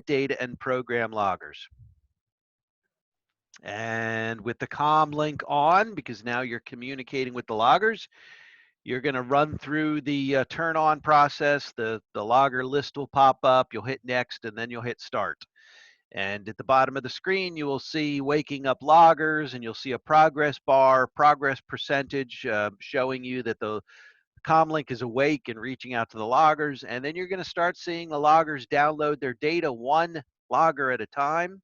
data and program loggers. And with the COM link on, because now you're communicating with the loggers, you're going to run through the turn on process. The logger list will pop up. You'll hit next, and then you'll hit start. And at the bottom of the screen, you will see waking up loggers, and you'll see a progress bar, progress percentage showing you that the Comlink is awake and reaching out to the loggers. And then you're going to start seeing the loggers download their data one logger at a time.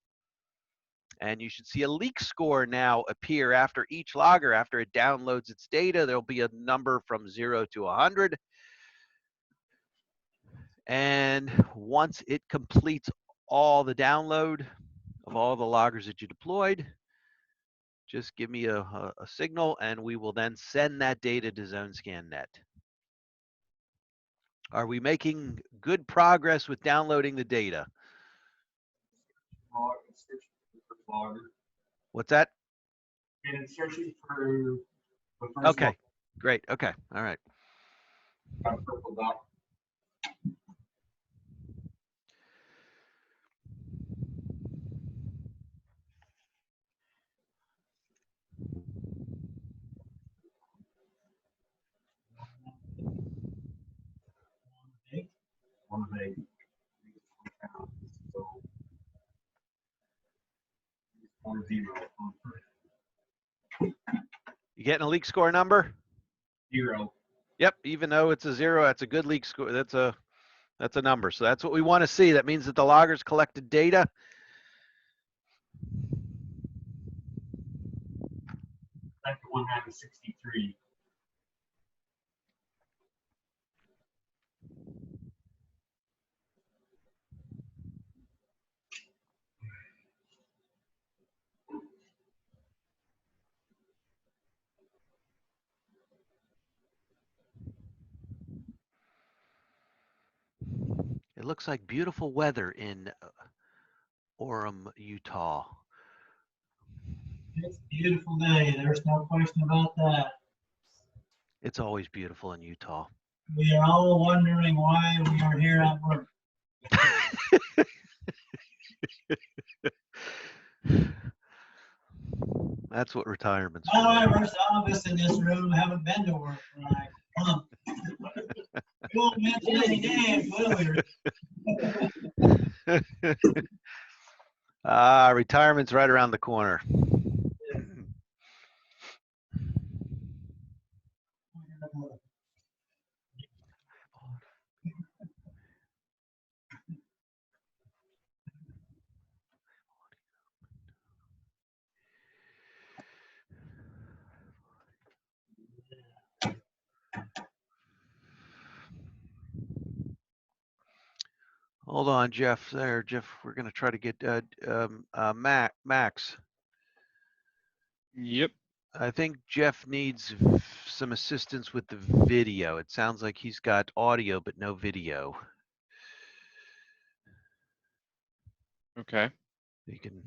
And you should see a leak score now appear after each logger. After it downloads its data, there'll be a number from 0 to 100. And once it completes all the download of all the loggers that you deployed, just give me a signal, and we will then send that data to ZoneScanNet. Are we making good progress with downloading the data? What's that? And it's searching for the first Okay, one. great. Okay, all right. Got a purple dot. One of eight. So, 1-0. You getting a leak score number? 0. Yep, even though it's a 0, that's a good leak score. That's a number. So that's what we want to see. That means that the loggers collected data. Second one had a 63. It looks like beautiful weather in Orem, Utah. It's a beautiful day. There's no question about that. It's always beautiful in Utah. We are all wondering why we are here at work. That's what retirement's By the for. way, some of us in this room haven't been to work for like a month. We won't mention any names, will we? Retirement's right around the corner. Hold on, Jeff. There, Jeff. We're gonna try to get Max. Yep. I think Jeff needs some assistance with the video. It sounds like he's got audio but no video. Okay. You can.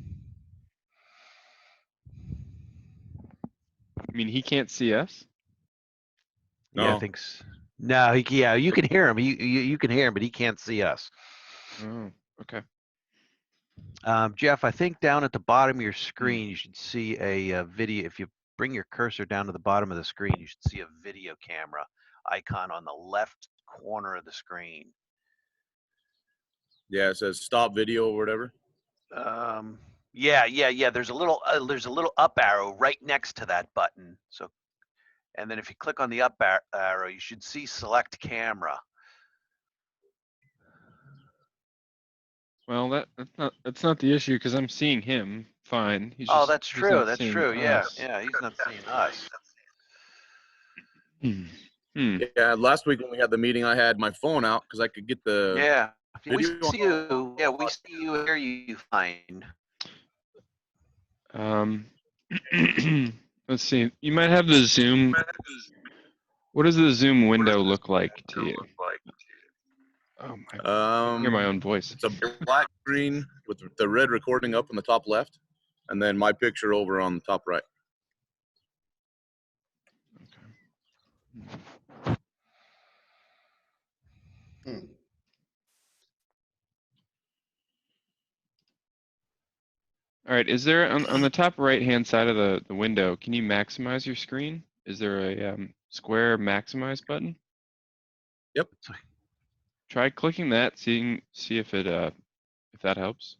I mean, he can't see us. Yeah, No. I think. No, yeah, you can hear him. You can hear him, but he can't see us. Oh, okay. Jeff, I think down at the bottom of your screen, you should see a video. If you bring your cursor down to the bottom of the screen, you should see a video camera icon on the left corner of the screen. Yeah, it says stop video or whatever. Yeah. There's a little up arrow right next to that button. So, and then if you click on the up arrow, you should see select camera. Well, that's not the issue because I'm seeing him fine. He's Oh, just, that's he's true. not That's seeing true. Yeah, us. yeah. He's not seeing us. Yeah, last week when we had the meeting, I had my phone out because I could get the Yeah, we video see you. Yeah, we see you. Hear you fine. Let's see. You might have the Zoom. What does the Zoom window look like to you? Oh my! I can hear my own voice. It's a black screen with the red recording up in the top left, and then my picture over on the top right. All right, is there on the top right-hand side of the window, can you maximize your screen? Is there a square maximize button? Yep. Try clicking that, see if that helps.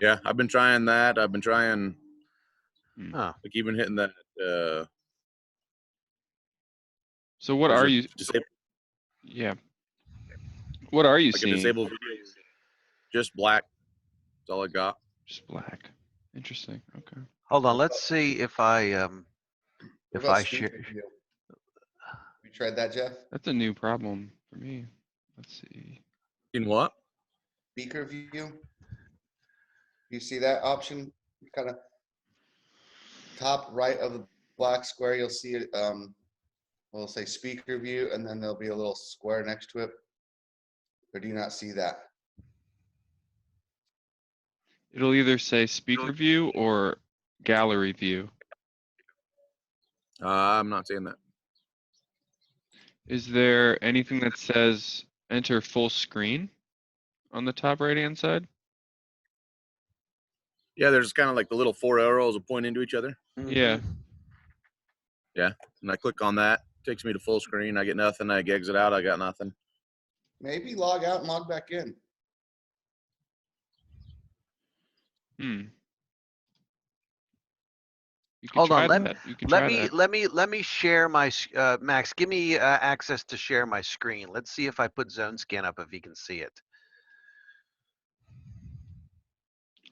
Yeah, I've been trying that. I've been trying, Huh. like even hitting that. So what are you? Disable, Yeah. What are you like a seeing? disabled video. Just black. That's all I got. Just black. Interesting. Okay. Hold on. Let's see if I What if about I speaker share. view? You tried that, Jeff? That's a new problem for me. Let's see. In what? Speaker view? You see that option? Kind of top right of the black square, you'll see it. We'll say speaker view, and then there'll be a little square next to it. Or do you not see that? It'll either say speaker view or gallery view. I'm not seeing that. Is there anything that says enter full screen on the top right-hand side? Yeah, there's kind of like the little 4 arrows that point into each other. Yeah. And I click on that. Takes me to full screen. I get nothing. I exit out. I got nothing. Maybe log out and log back in. You can Hold try on. that. You can Let try me that. let me share my Max. Give me access to share my screen. Let's see if I put zone scan up if you can see it.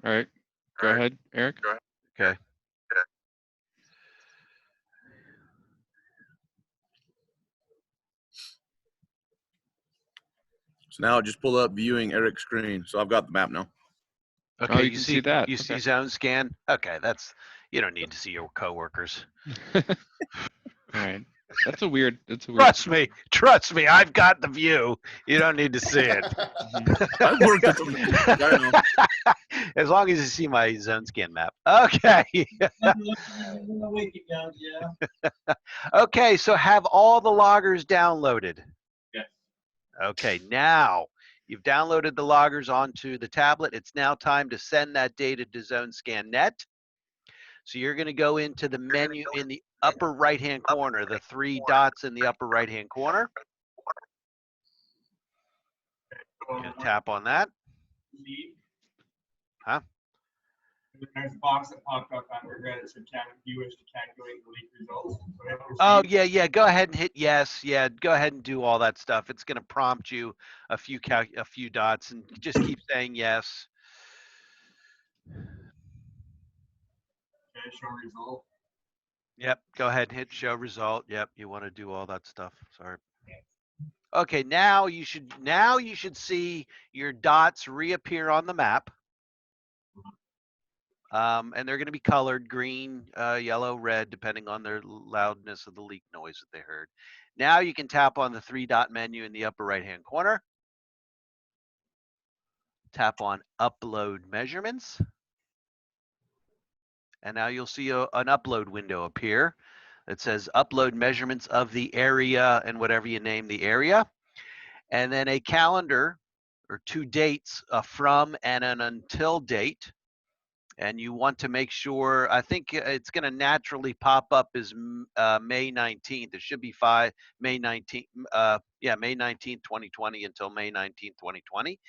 All right. Go ahead, Eric. Okay. So now I just pull up viewing Eric's screen. So I've got the map now. Okay. you you can see see that. You see Okay. zone scan. Okay. That's you don't need to see your coworkers. All right. That's a weird. Trust me. I've got the view. You don't need to see it. I've worked at the I know. As long as you see my zone scan map. Okay. Okay, so have all the loggers downloaded? Yes. Okay, now you've downloaded the loggers onto the tablet. It's now time to send that data to ZoneScanNet. So you're going to go into the menu in the upper right-hand corner, the 3 dots in the upper right-hand corner. You're going to tap on that. Huh? There's a box that popped up under that said you wish to calculate the leak results. So Oh, yeah. Go ahead and hit yes. Yeah, go ahead and do all that stuff. It's going to prompt you a few dots and just keep saying yes. show result. Yep, go ahead and hit show result. Yep, you want to do all that stuff. Sorry. Okay, now you should see your dots reappear on the map. And they're going to be colored green, yellow, red, depending on their loudness of the leak noise that they heard. Now you can tap on the 3-dot menu in the upper right-hand corner. Tap on upload measurements. And now you'll see an upload window appear that says upload measurements of the area and whatever you name the area. And then a calendar or 2 dates, a from and an until date. And you want to make sure, I think it's going to naturally pop up as May 19th. It should be May 19th, May 19th, 2020 until May 19th, 2020.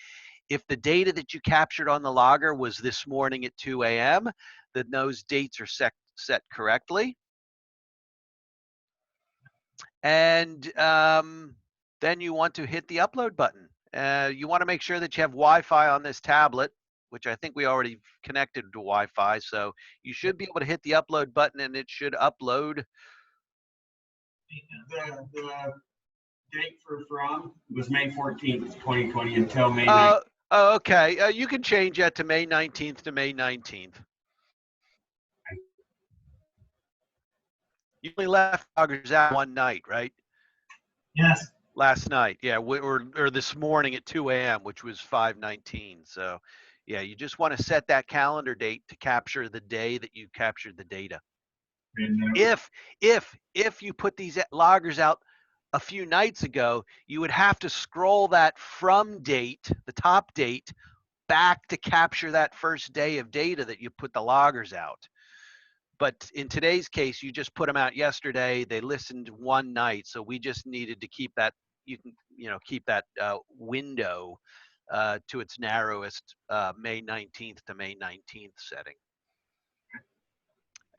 If the data that you captured on the logger was this morning at 2 a.m., then those dates are set correctly. And then you want to hit the upload button. You want to make sure that you have Wi-Fi on this tablet, which I think we already connected to Wi-Fi. So you should be able to hit the upload button and it should upload. The date for from was May 14th, 2020 until May 19th. Oh, okay. You can change that to May 19th to May 19th. You only left loggers out one night, right? Yes. Last night, yeah, or this morning at 2 a.m., which was 5/19. So, yeah, you just want to set that calendar date to capture the day that you captured the data. If you put these loggers out a few nights ago, you would have to scroll that from date, the top date, back to capture that first day of data that you put the loggers out. But in today's case, you just put them out yesterday. They listened one night, so we just needed to keep that. You can, keep that window to its narrowest, May 19th to May 19th setting.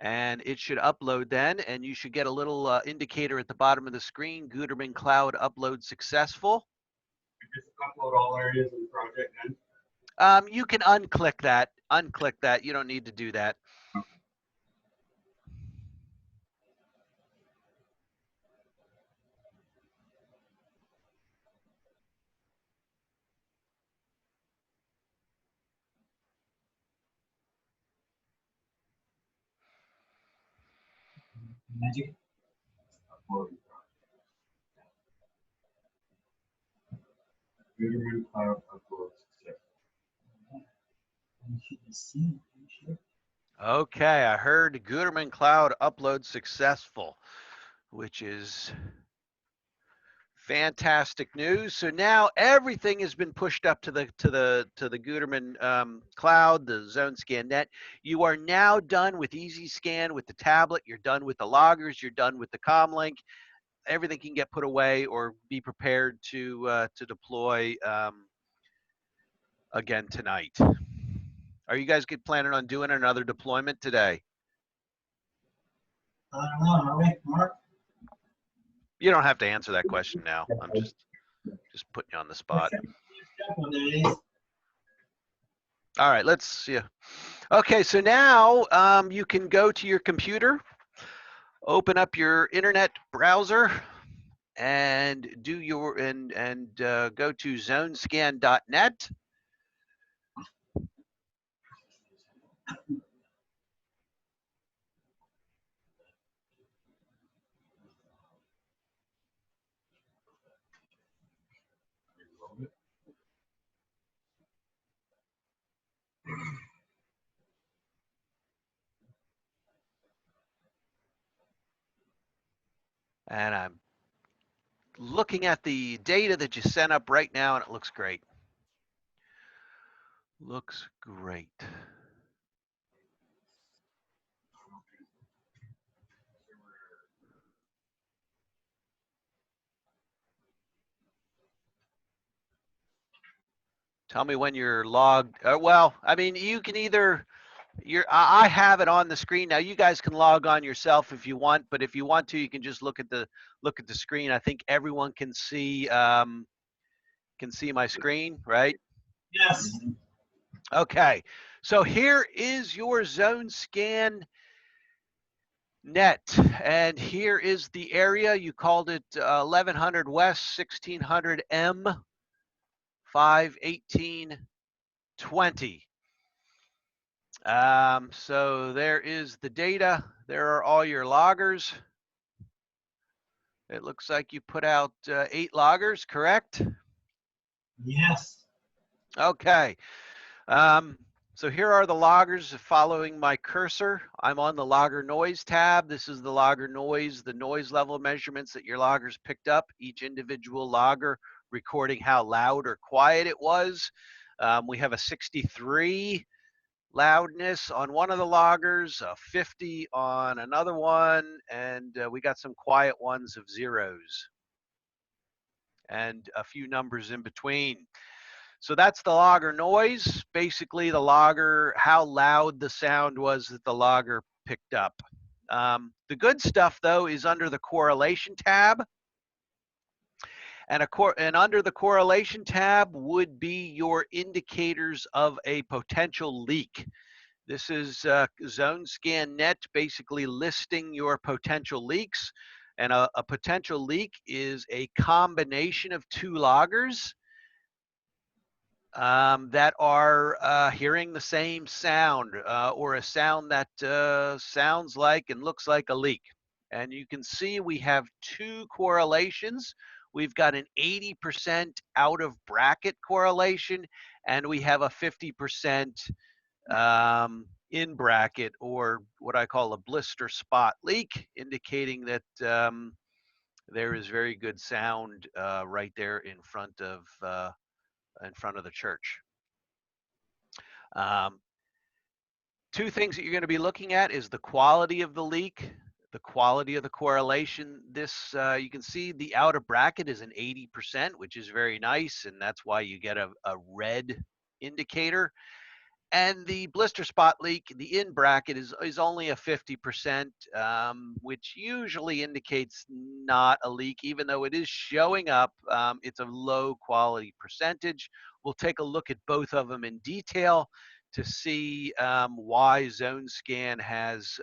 And it should upload then, and you should get a little indicator at the bottom of the screen, Gutermann Cloud upload successful. Just upload all areas of the project then. You can unclick that. Unclick that. You don't need to do that. Magic. Gutermann Cloud upload success. You should be seeing it, you should. Okay, I heard Gutermann Cloud upload successful, which is fantastic news. So now everything has been pushed up to the Gutermann Cloud, the ZoneScan net. You are now done with EasyScan with the tablet. You're done with the loggers. You're done with the comlink. Everything can get put away or be prepared to deploy again tonight. Are you guys planning on doing another deployment today? I don't know, are we, Mark? You don't have to answer that question now. I'm just putting you on the spot. Couple days. All right, let's see. Okay, so now you can go to your computer, open up your internet browser, and do your go to zonescan.net. And I'm looking at the data that you sent up right now, and it looks great. Looks great. Tell me when you're logged. Well, I mean, you can either I have it on the screen now. You guys can log on yourself if you want, but if you want to, you can just look at the screen. I think everyone can see my screen, right? Yes. Okay. So here is your ZoneScan net, and here is the area. You called it 1100 West, 1600 M, 51820. So there is the data. There are all your loggers. It looks like you put out 8 loggers, correct? Yes. Okay. So here are the loggers following my cursor. I'm on the logger noise tab. This is the logger noise, the noise level measurements that your loggers picked up, each individual logger recording how loud or quiet it was. We have a 63 loudness on one of the loggers, a 50 on another one, and we got some quiet ones of zeros and a few numbers in between. So that's the logger noise, basically the logger, how loud the sound was that the logger picked up. The good stuff though is under the correlation tab. And under the correlation tab would be your indicators of a potential leak. This is ZoneScan Net basically listing your potential leaks. And a potential leak is a combination of 2 loggers that are hearing the same sound or a sound that sounds like and looks like a leak. And you can see we have 2 correlations. We've got an 80% out of bracket correlation, and we have a 50% in bracket, or what I call a blister spot leak, indicating that there is very good sound right there in front of the church. Um, Two things that you're going to be looking at is the quality of the leak, the quality of the correlation. This, you can see the outer bracket is an 80%, which is very nice, and that's why you get a red indicator. And the blister spot leak, the in bracket is only a 50%, which usually indicates not a leak, even though it is showing up. It's a low quality percentage. We'll take a look at both of them in detail to see why Zone Scan has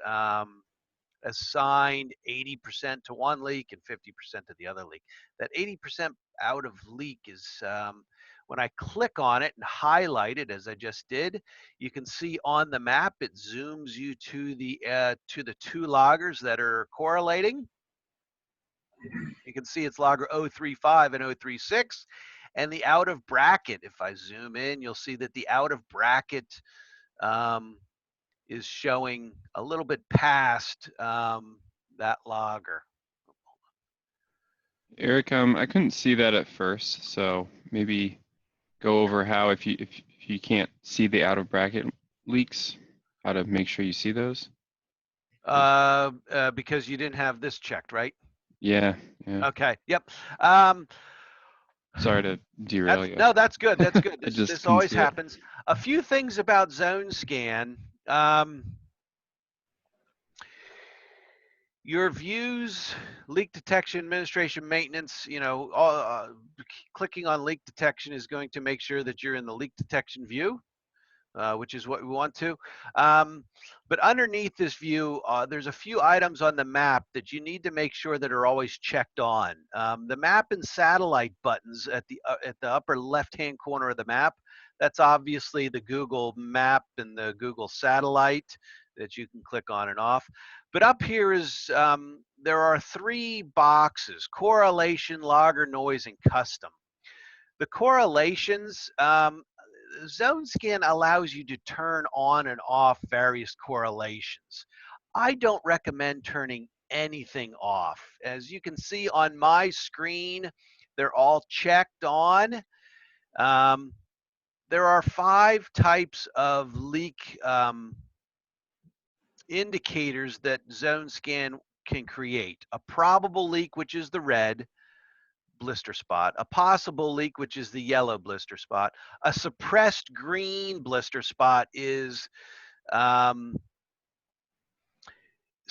assigned 80% to one leak and 50% to the other leak. That 80% out of leak is, when I click on it and highlight it, as I just did, you can see on the map, it zooms you to the two loggers that are correlating. You can see it's logger 035 and 036. And the out of bracket, if I zoom in, you'll see that the out of bracket is showing a little bit past that logger. Eric, I couldn't see that at first, so maybe go over how if you can't see the out of bracket leaks, how to make sure you see those. Because you didn't have this checked, right? Yeah, yeah. Okay. Yep. Sorry to derail you. No, that's good. That's good. I just This couldn't always see it. happens. A few things about Zone Scan. Your views, leak detection, administration, maintenance, clicking on leak detection is going to make sure that you're in the leak detection view, which is what we want to. But underneath this view, there's a few items on the map that you need to make sure that are always checked on. The map and satellite buttons at the upper left-hand corner of the map, that's obviously the Google map and the Google satellite that you can click on and off. But up here is, there are 3 boxes: correlation, logger, noise, and custom. The correlations, Zone Scan allows you to turn on and off various correlations. I don't recommend turning anything off. As you can see on my screen, they're all checked on. There are 5 types of leak indicators that Zone Scan can create. A probable leak, which is the red blister spot, a possible leak, which is the yellow blister spot. A suppressed green blister spot is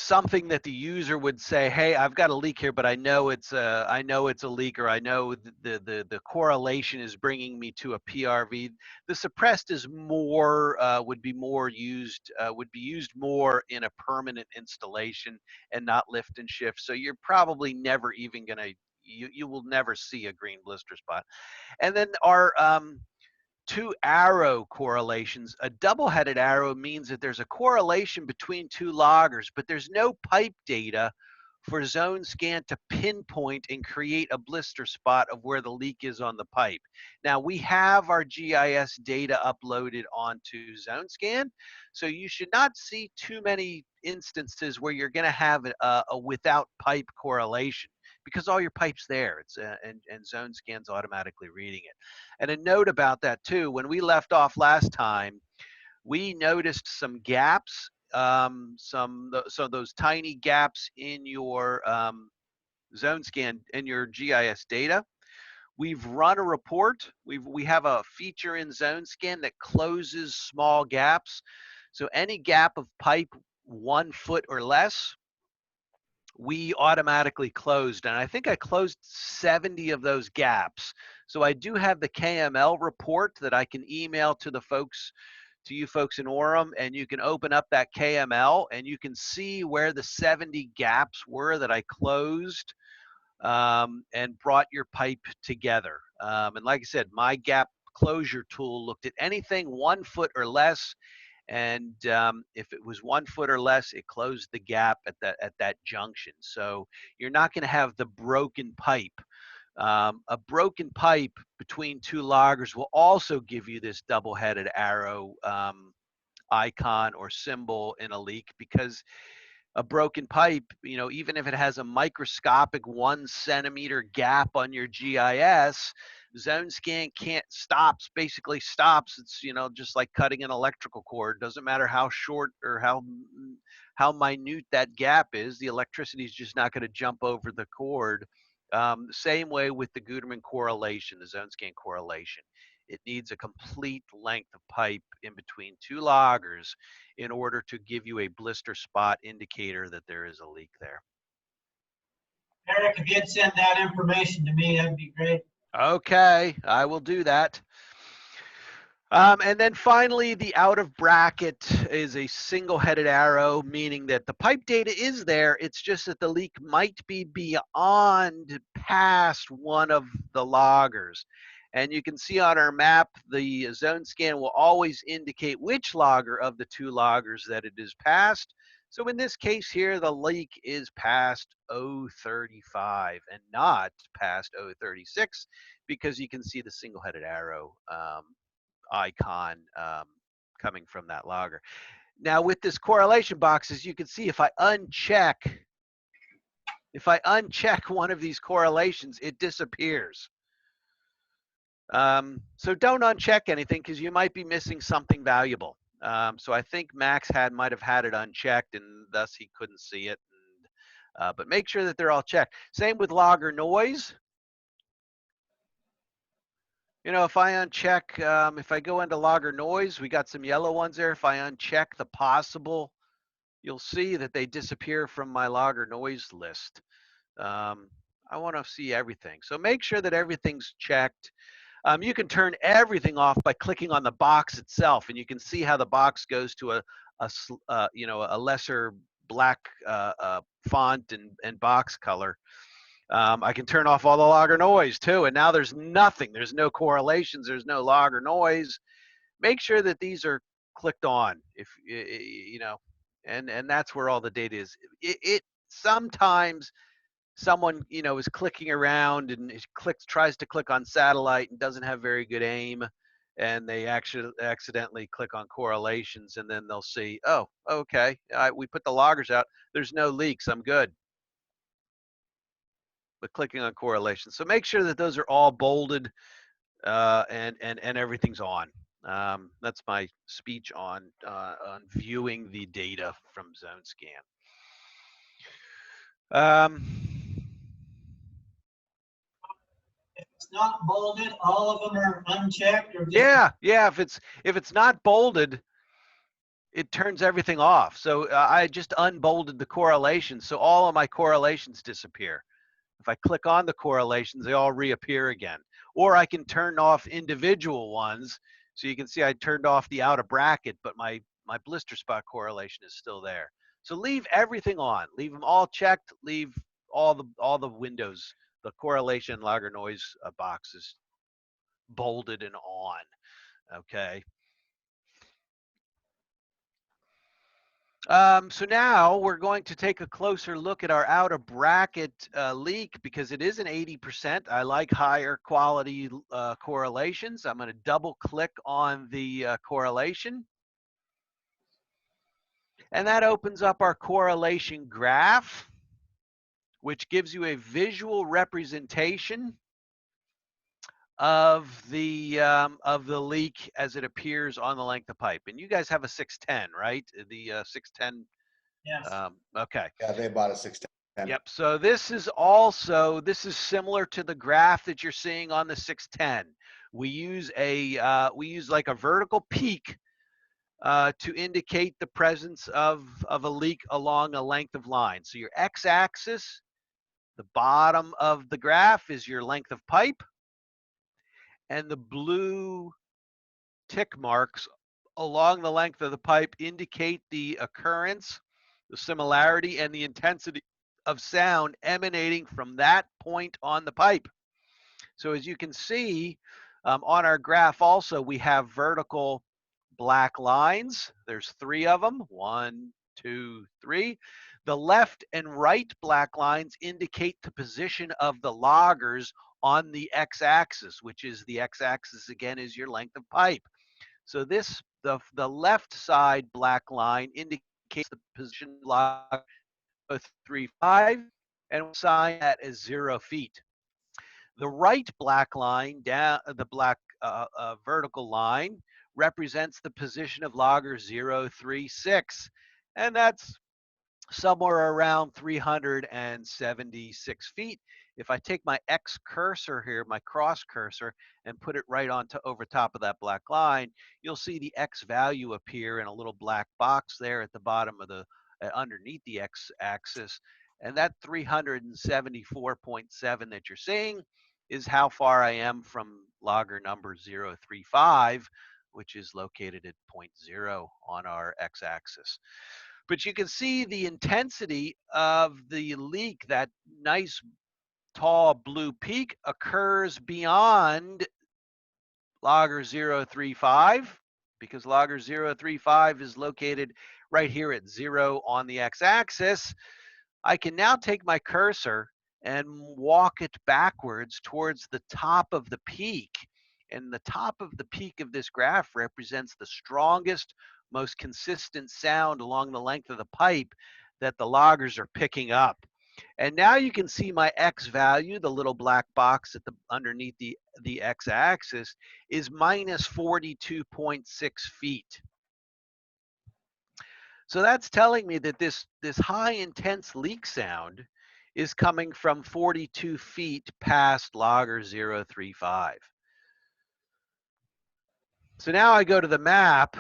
something that the user would say, hey, I've got a leak here, but I know it's a leak, or I know the correlation is bringing me to a PRV. The suppressed is more, would be used more in a permanent installation and not lift and shift. So you're probably never even gonna, you will never see a green blister spot. And then our 2 arrow correlations. A double-headed arrow means that there's a correlation between 2 loggers, but there's no pipe data for Zone Scan to pinpoint and create a blister spot of where the leak is on the pipe. Now, we have our GIS data uploaded onto Zone Scan, so you should not see too many instances where you're going to have a without pipe correlation, because all your pipe's there. It's and Zone Scan's automatically reading it. And a note about that too, when we left off last time, we noticed some gaps, so those tiny gaps in your Zone Scan, in your GIS data. We've run a report. We have a feature in Zone Scan that closes small gaps. So any gap of pipe 1 foot or less, we automatically closed, and I think I closed 70 of those gaps. So I do have the KML report that I can email to the folks, to you folks in Orem, and you can open up that KML and you can see where the 70 gaps were that I closed and brought your pipe together. And like I said, my gap closure tool looked at anything 1 foot or less, and if it was 1 foot or less, it closed the gap at that junction. So you're not going to have the broken pipe. A broken pipe between 2 loggers will also give you this double-headed arrow icon or symbol in a leak, because a broken pipe, you know, even if it has a microscopic 1 centimeter gap on your GIS, zone scan basically stops. It's, you know, just like cutting an electrical cord. Doesn't matter how short or how minute that gap is, the electricity is just not going to jump over the cord. Same way with the Gutermann correlation, the zone scan correlation. It needs a complete length of pipe in between 2 loggers in order to give you a blister spot indicator that there is a leak there. Eric, if you'd send that information to me, that'd be great. Okay, I will do that. And then finally, the out of bracket is a single-headed arrow, meaning that the pipe data is there. It's just that the leak might be beyond past one of the loggers. And you can see on our map, the zone scan will always indicate which logger of the 2 loggers that it is past. So in this case here, the leak is past 035 and not past 036, because you can see the single-headed arrow icon coming from that logger. Now with this correlation box, as you can see, if I uncheck one of these correlations, it disappears. So don't uncheck anything, because you might be missing something valuable. So I think Max might have had it unchecked, and thus he couldn't see it. But make sure that they're all checked. Same with logger noise. You know, if I uncheck, if I go into logger noise, we got some yellow ones there. If I uncheck the possible, you'll see that they disappear from my logger noise list. I want to see everything. So make sure that everything's checked. You can turn everything off by clicking on the box itself, and you can see how the box goes to a lesser black font and box color. I can turn off all the logger noise too, and now there's nothing. There's no correlations. There's no logger noise. Make sure that these are clicked on, if you know, and that's where all the data is. It sometimes someone, you know, is clicking around and tries to click on satellite and doesn't have very good aim, and they actually accidentally click on correlations, and then they'll see, oh, okay, we put the loggers out. There's no leaks. I'm good. But clicking on correlation. So make sure that those are all bolded and everything's on. That's my speech on viewing the data from zone scan. If it's not bolded, all of them are unchecked or just. Yeah. If it's not bolded, it turns everything off. So I just unbolded the correlation, so all of my correlations disappear. If I click on the correlations, they all reappear again. Or I can turn off individual ones. So you can see I turned off the out of bracket, but my blister spot correlation is still there. So leave everything on. Leave them all checked. Leave all the windows, the correlation logger noise boxes bolded and on. Okay. So now we're going to take a closer look at our out of bracket leak, because it is an 80%. I like higher quality correlations. I'm going to double click on the correlation. And that opens up our correlation graph, which gives you a visual representation of the leak as it appears on the length of pipe. And you guys have a 610, right? The 610. Yes. Okay. Yeah, they bought a 610. Yep. So this is similar to the graph that you're seeing on the 610. We use like a vertical peak to indicate the presence of a leak along a length of line. So your x-axis, the bottom of the graph, is your length of pipe, and the blue tick marks along the length of the pipe indicate the occurrence, the similarity, and the intensity of sound emanating from that point on the pipe. So as you can see on our graph also, we have vertical black lines. There's 3 of them, 1, 2, 3. The left and right black lines indicate the position of the loggers on the x-axis, which is the x-axis again is your length of pipe. So the left side black line indicates the position log 0.035, and we'll assign that as 0 feet. The right black line down, the black vertical line represents the position of logger 036, and that's somewhere around 376 feet. If I take my X cursor here, my cross cursor, and put it right on over top of that black line, you'll see the X value appear in a little black box there at the bottom of the, underneath the X axis. And that 374.7 that you're seeing is how far I am from logger number 035, which is located at 0.0 on our X axis. But you can see the intensity of the leak. That nice tall blue peak occurs beyond logger 035, because logger 035 is located right here at 0 on the x-axis. I can now take my cursor and walk it backwards towards the top of the peak. And the top of the peak of this graph represents the strongest, most consistent sound along the length of the pipe that the loggers are picking up. And now you can see my X value, the little black box at the underneath the X-axis, is minus 42.6 feet. So that's telling me that this high intense leak sound is coming from 42 feet past logger 035. So now I go to the map,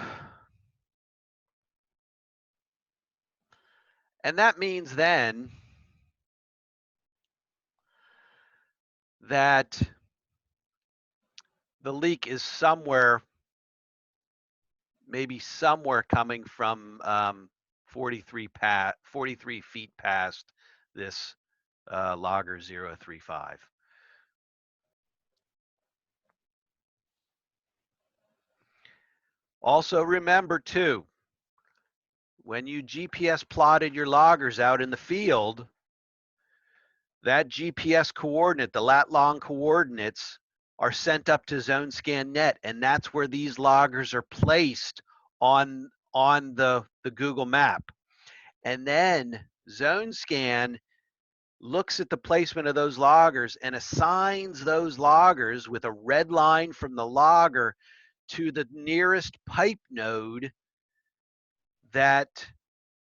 and that means then that the leak is somewhere, maybe somewhere coming from 43 feet past this logger 035. Also remember too, when you GPS plotted your loggers out in the field, that GPS coordinate, the lat long coordinates, are sent up to ZoneScan.net, and that's where these loggers are placed on the Google map. And then ZoneScan looks at the placement of those loggers and assigns those loggers with a red line from the logger to the nearest pipe node that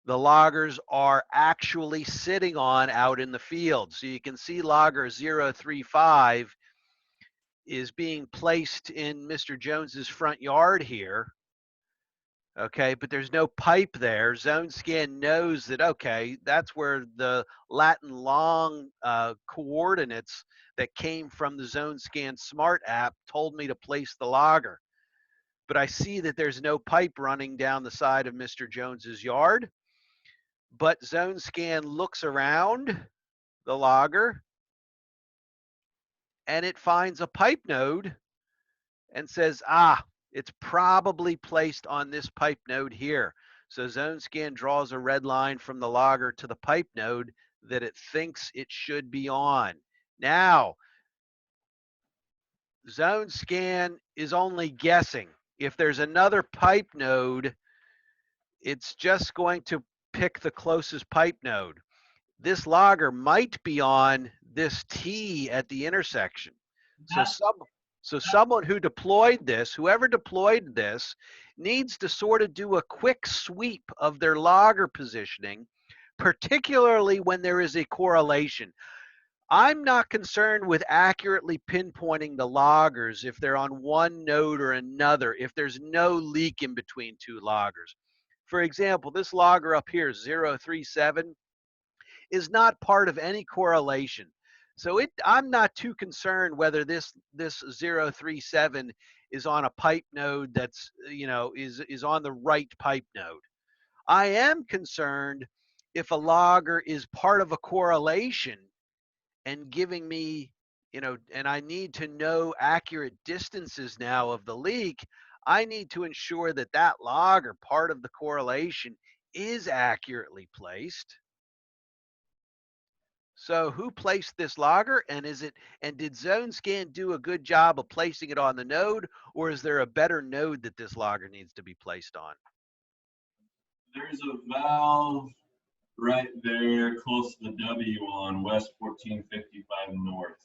the loggers are actually sitting on out in the field. So you can see logger 035 is being placed in Mr. Jones's front yard here. Okay, but there's no pipe there. ZoneScan knows that, okay, that's where the Latin long coordinates that came from the ZoneScan Smart app told me to place the logger. But I see that there's no pipe running down the side of Mr. Jones's yard. But ZoneScan looks around the logger and it finds a pipe node and says, it's probably placed on this pipe node here. So ZoneScan draws a red line from the logger to the pipe node that it thinks it should be on. Now, ZoneScan is only guessing. If there's another pipe node, it's just going to pick the closest pipe node. This logger might be on this T at the intersection. So someone who deployed this, whoever deployed this, needs to sort of do a quick sweep of their logger positioning, particularly when there is a correlation. I'm not concerned with accurately pinpointing the loggers if they're on one node or another, if there's no leak in between two loggers. For example, this logger up here, 037, is not part of any correlation. So I'm not too concerned whether this 037 is on a pipe node that's, is on the right pipe node. I am concerned if a logger is part of a correlation and giving me, and I need to know accurate distances now of the leak. I need to ensure that that logger, part of the correlation, is accurately placed. So who placed this logger, and did ZoneScan do a good job of placing it on the node, or is there a better node that this logger needs to be placed on? There's a valve Right there, close to the W on West 1455 North.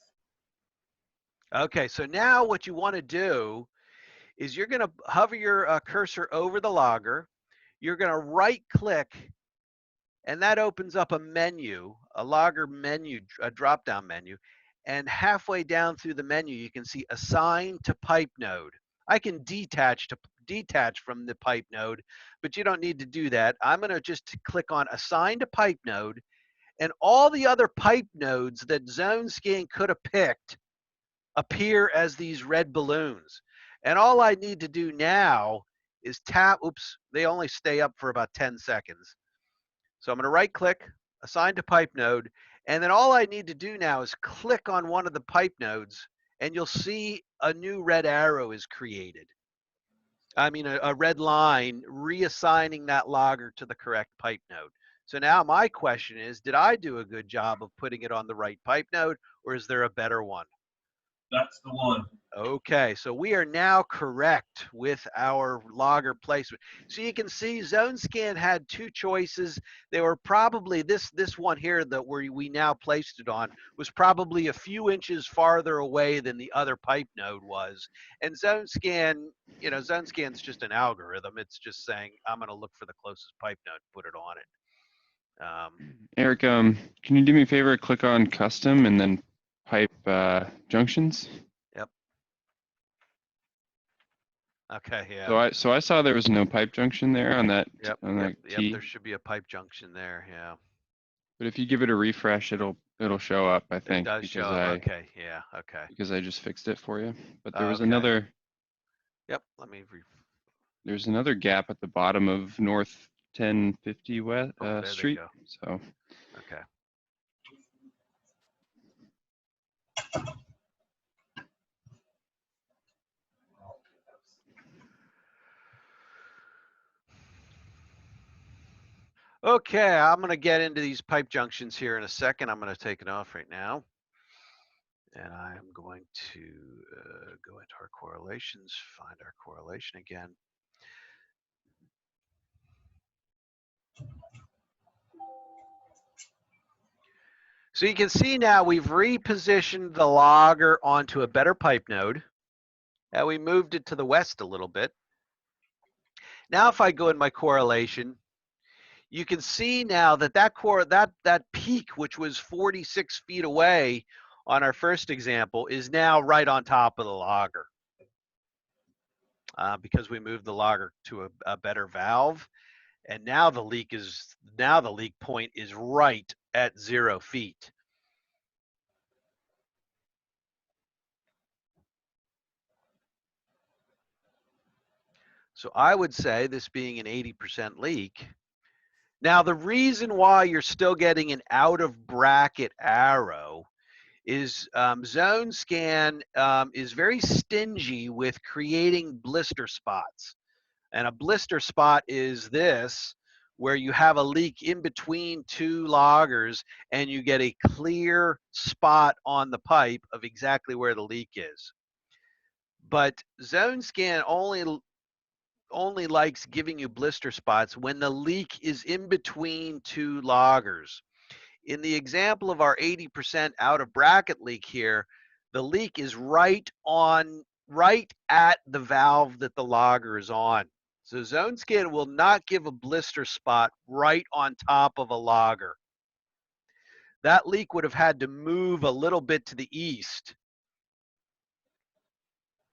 Okay, so now what you want to do is you're going to hover your cursor over the logger. You're going to right click, and that opens up a menu, a logger menu, a drop down menu. And halfway down through the menu, you can see assign to pipe node. I can detach from the pipe node, but you don't need to do that. I'm going to just click on assign to pipe node, and all the other pipe nodes that ZoneScan could have picked appear as these red balloons. And all I need to do now is tap, oops, they only stay up for about 10 seconds. So I'm going to right click, assign to pipe node, and then all I need to do now is click on one of the pipe nodes, and you'll see a new red arrow is created. I mean, a red line reassigning that logger to the correct pipe node. So now my question is, did I do a good job of putting it on the right pipe node, or is there a better one? That's the one. Okay, so we are now correct with our logger placement. So you can see ZoneScan had two choices. They were probably this one here that we now placed it on was probably a few inches farther away than the other pipe node was. And ZoneScan, you know, ZoneScan's just an algorithm. It's just saying I'm going to look for the closest pipe node, put it on it. Eric, can you do me a favor? Click on custom and then pipe junctions. Yep. Okay. Yeah. So I saw there was no pipe junction there on that Yep. T. There should be a pipe junction there. Yeah. But if you give it a refresh, it'll show up, I think. It does show up. Okay. Yeah. Okay. Because I just fixed it for you. But there was Okay. another. Yep. Let me. There's another gap at the bottom of North 1050 West there Street. they go. So. Okay. Okay, I'm going to get into these pipe junctions here in a second. I'm going to take it off right now. And I'm going to go into our correlations, find our correlation again. So you can see now we've repositioned the logger onto a better pipe node. And we moved it to the west a little bit. Now if I go in my correlation, you can see now that that peak, which was 46 feet away on our first example, is now right on top of the logger because we moved the logger to a better valve, and now the leak point is right at 0 feet. So I would say this being an 80% leak. Now, the reason why you're still getting an out of bracket arrow is ZoneScan is very stingy with creating blister spots. And a blister spot is this, where you have a leak in between two loggers and you get a clear spot on the pipe of exactly where the leak is. But ZoneScan only likes giving you blister spots when the leak is in between two loggers. In the example of our 80% out of bracket leak here, the leak is right at the valve that the logger is on. So ZoneScan will not give a blister spot right on top of a logger. That leak would have had to move a little bit to the east.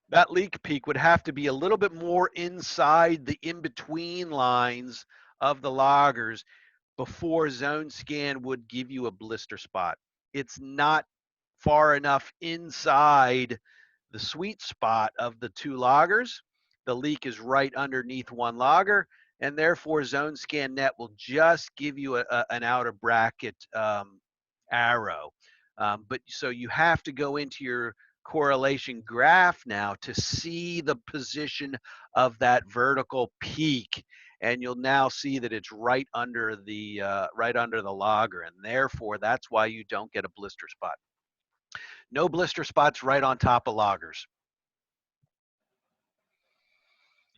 That leak peak would have to be a little bit more inside the in-between lines of the loggers before ZoneScan would give you a blister spot. It's not far enough inside the sweet spot of the two loggers. The leak is right underneath one logger, and therefore ZoneScan Net will just give you an out of bracket arrow. But so you have to go into your correlation graph now to see the position of that vertical peak, and you'll now see that it's right under the logger, and therefore that's why you don't get a blister spot. No blister spots right on top of loggers.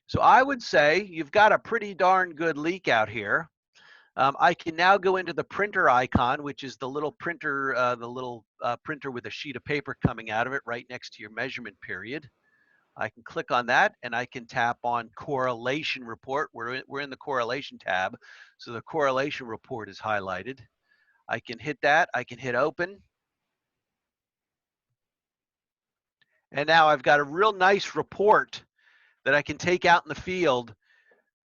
So I would say you've got a pretty darn good leak out here. I can now go into the printer icon, which is the little printer, printer with a sheet of paper coming out of it right next to your measurement period. I can click on that and I can tap on correlation report. We're in the correlation tab. So the correlation report is highlighted. I can hit that, I can hit open. And now I've got a real nice report that I can take out in the field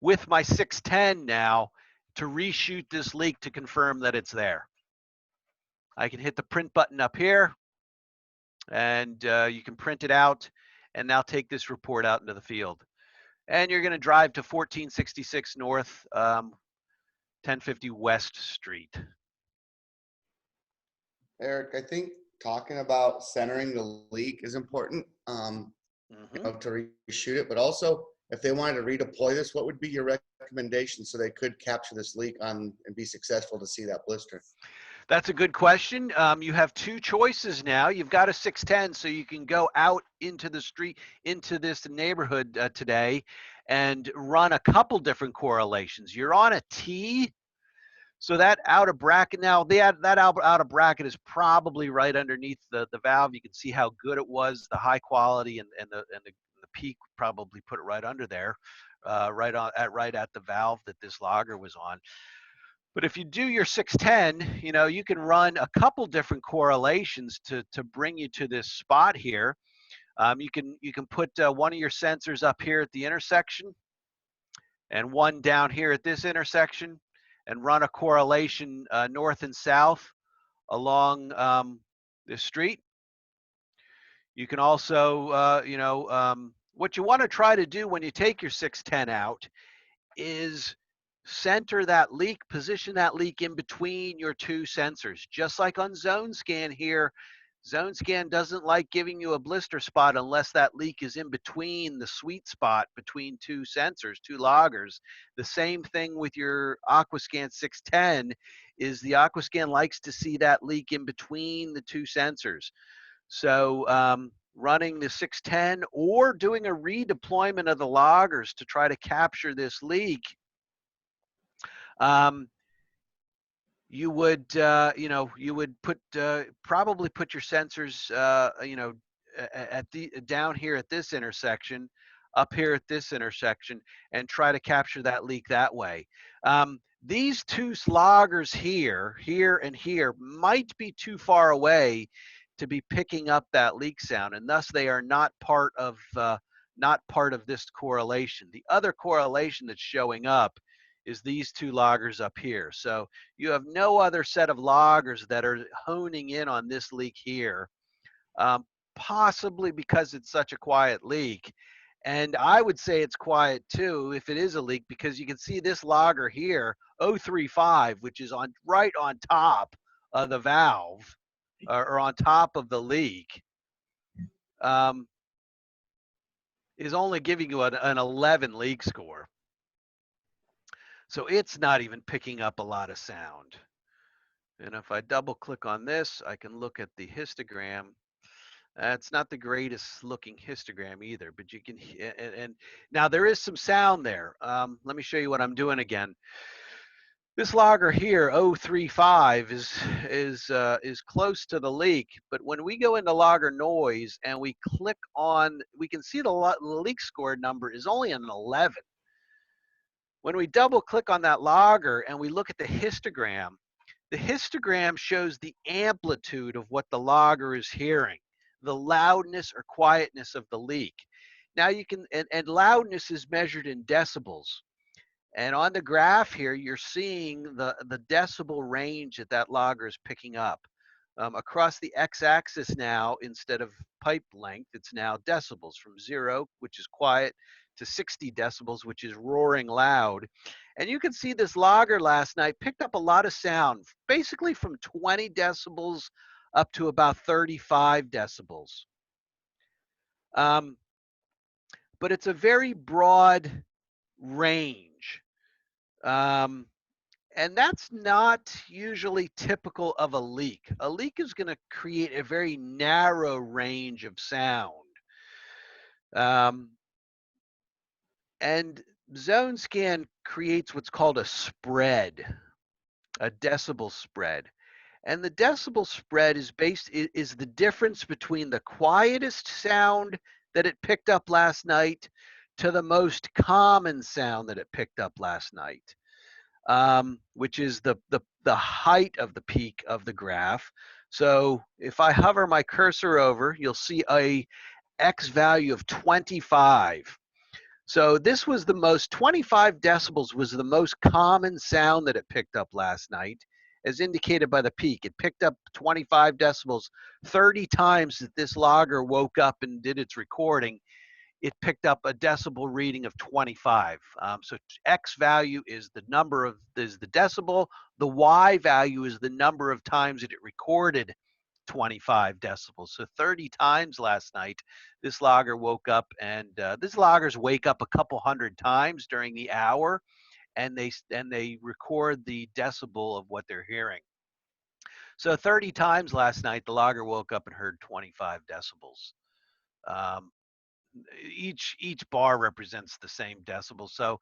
with my 610 now to reshoot this leak to confirm that it's there. I can hit the print button up here and you can print it out and now take this report out into the field. And you're going to drive to 1466 North, 1050 West Street. Eric, I think talking about centering the leak is important, to reshoot it, but also if they wanted to redeploy this, what would be your recommendation so they could capture this leak on and be successful to see that blister? That's a good question. You have two choices now. You've got a 610, so you can go out into the street, into this neighborhood today and run a couple different correlations. You're on a T, so that outer bracket, now that outer bracket is probably right underneath the valve. You can see how good it was, the high quality, and the peak probably put it right under there, right at the valve that this logger was on. But if you do your 610, you can run a couple different correlations to bring you to this spot here. You can put one of your sensors up here at the intersection and one down here at this intersection and run a correlation north and south along this street. You can also, what you want to try to do when you take your 610 out is center that leak, position that leak in between your two sensors. Just like on Zone Scan here, Zone Scan doesn't like giving you a blister spot unless that leak is in between the sweet spot between two sensors, two loggers. The same thing with your Aquascan 610 is the Aquascan likes to see that leak in between the two sensors. So running the 610 or doing a redeployment of the loggers to try to capture this leak, you would probably put your sensors down here at this intersection, up here at this intersection, and try to capture that leak that way. These two loggers here and here might be too far away to be picking up that leak sound, and thus they are not part of this correlation. The other correlation that's showing up is these two loggers up here. So you have no other set of loggers that are honing in on this leak here, possibly because it's such a quiet leak. And I would say it's quiet too if it is a leak, because you can see this logger here, 035, which is right on top of the valve or on top of the leak, is only giving you an 11 leak score. So it's not even picking up a lot of sound. And if I double click on this, I can look at the histogram. It's not the greatest looking histogram either, but you can, and now there is some sound there. Let me show you what I'm doing again. This logger here, 035, is close to the leak, but when we go into logger noise and we click on, we can see the leak score number is only an 11. When we double click on that logger and we look at the histogram shows the amplitude of what the logger is hearing, the loudness or quietness of the leak. Now you can, and loudness is measured in decibels. And on the graph here, you're seeing the decibel range that logger is picking up. Across the x-axis now, instead of pipe length, it's now decibels, from 0, which is quiet, to 60 decibels, which is roaring loud. And you can see this logger last night picked up a lot of sound, basically from 20 decibels up to about 35 decibels. But it's a very broad range. And that's not usually typical of a leak. A leak is going to create a very narrow range of sound. And Zone Scan creates what's called a spread. a decibel spread. And the decibel spread is is the difference between the quietest sound that it picked up last night to the most common sound that it picked up last night, which is the height of the peak of the graph. So if I hover my cursor over, you'll see a X value of 25. So this was the most, 25 decibels was the most common sound that it picked up last night, as indicated by the peak. It picked up 25 decibels 30 times that this logger woke up and did its recording. It picked up a decibel reading of 25. So X value is the decibel. The Y value is the number of times that it recorded 25 decibels. So 30 times last night, this logger woke up, and these loggers wake up a couple hundred times during the hour, and they record the decibel of what they're hearing. So 30 times last night, the logger woke up and heard 25 decibels. Each bar represents the same decibel. So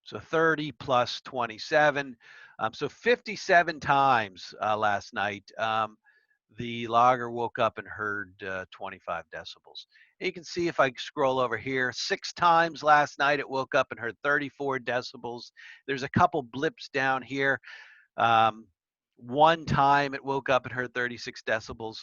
so 30 plus 27. So 57 times last night, the logger woke up and heard 25 decibels. And you can see if I scroll over here, 6 times last night it woke up and heard 34 decibels. There's a couple blips down here. 1 time it woke up and heard 36 decibels.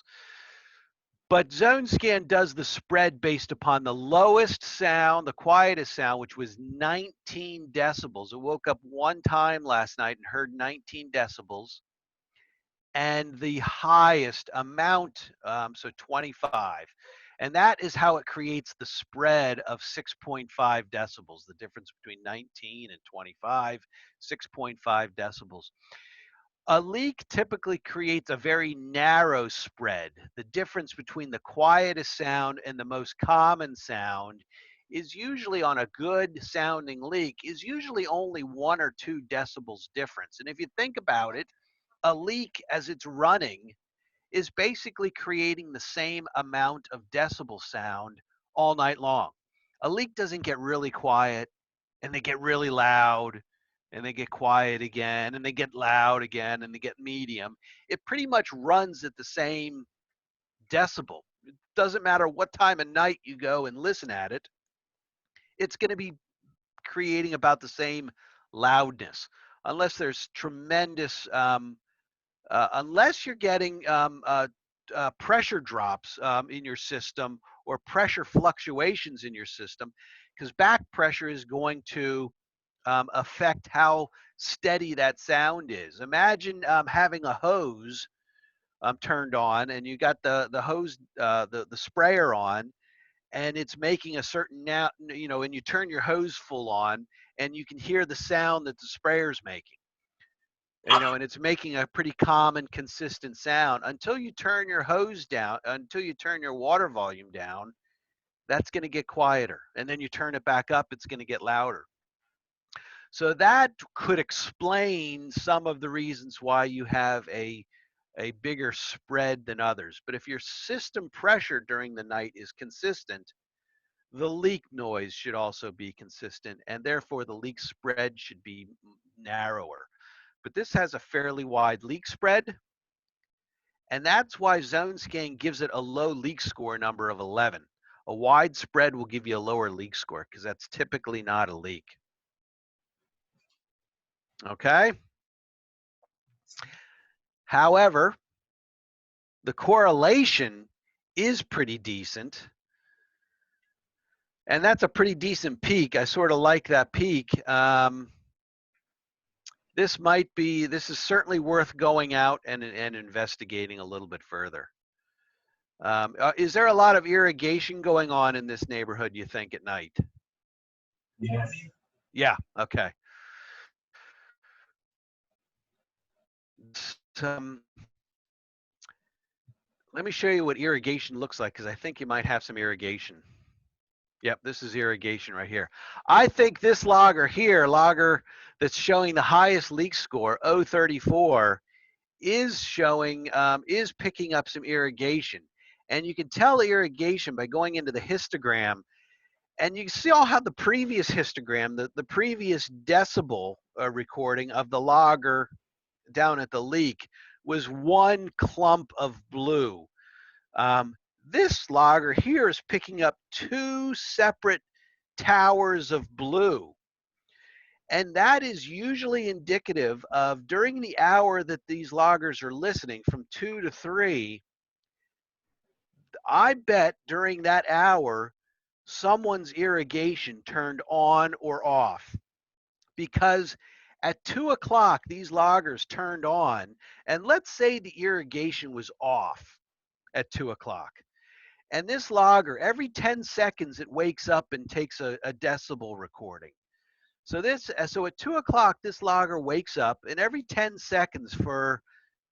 But Zone Scan does the spread based upon the lowest sound, the quietest sound, which was 19 decibels. It woke up 1 time last night and heard 19 decibels. And the highest amount, so 25. And that is how it creates the spread of 6.5 decibels, the difference between 19 and 25, 6.5 decibels. A leak typically creates a very narrow spread. The difference between the quietest sound and the most common sound is usually, on a good sounding leak, is usually only 1 or 2 decibels difference. And if you think about it, a leak as it's running is basically creating the same amount of decibel sound all night long. A leak doesn't get really quiet, and they get really loud, and they get quiet again, and they get loud again, and they get medium. It pretty much runs at the same decibel. It doesn't matter what time of night you go and listen at it, it's going to be creating about the same loudness, unless there's tremendous unless you're getting pressure drops in your system, or pressure fluctuations in your system, because back pressure is going to affect how steady that sound is. Imagine having a hose turned on, and you got the hose, the sprayer on, and it's making a certain and you turn your hose full on, and you can hear the sound that the sprayer's making. And it's making a pretty common, consistent sound until you turn your hose down, until you turn your water volume down. That's going to get quieter, and then you turn it back up, it's going to get louder. So that could explain some of the reasons why you have a bigger spread than others. But if your system pressure during the night is consistent, the leak noise should also be consistent, and therefore the leak spread should be narrower. But this has a fairly wide leak spread, and that's why Zone Scan gives it a low leak score number of 11. A wide spread will give you a lower leak score, because that's typically not a leak. Okay? However, the correlation is pretty decent, and that's a pretty decent peak. I sort of like that peak. This is certainly worth going out and investigating a little bit further. Is there a lot of irrigation going on in this neighborhood, you think, at night? Yes. Yeah, okay. Let me show you what irrigation looks like, because I think you might have some irrigation. Yep, this is irrigation right here. I think this logger here, that's showing the highest leak score, 034, is picking up some irrigation. And you can tell irrigation by going into the histogram, and you see how the previous histogram, the previous decibel recording of the logger down at the leak was one clump of blue. This logger here is picking up two separate towers of blue. And that is usually indicative of during the hour that these loggers are listening from 2 to 3, I bet during that hour, someone's irrigation turned on or off. Because at 2 o'clock, these loggers turned on, and let's say the irrigation was off at 2 o'clock. And this logger, every 10 seconds, it wakes up and takes a decibel recording. So at 2 o'clock, this logger wakes up, and every 10 seconds for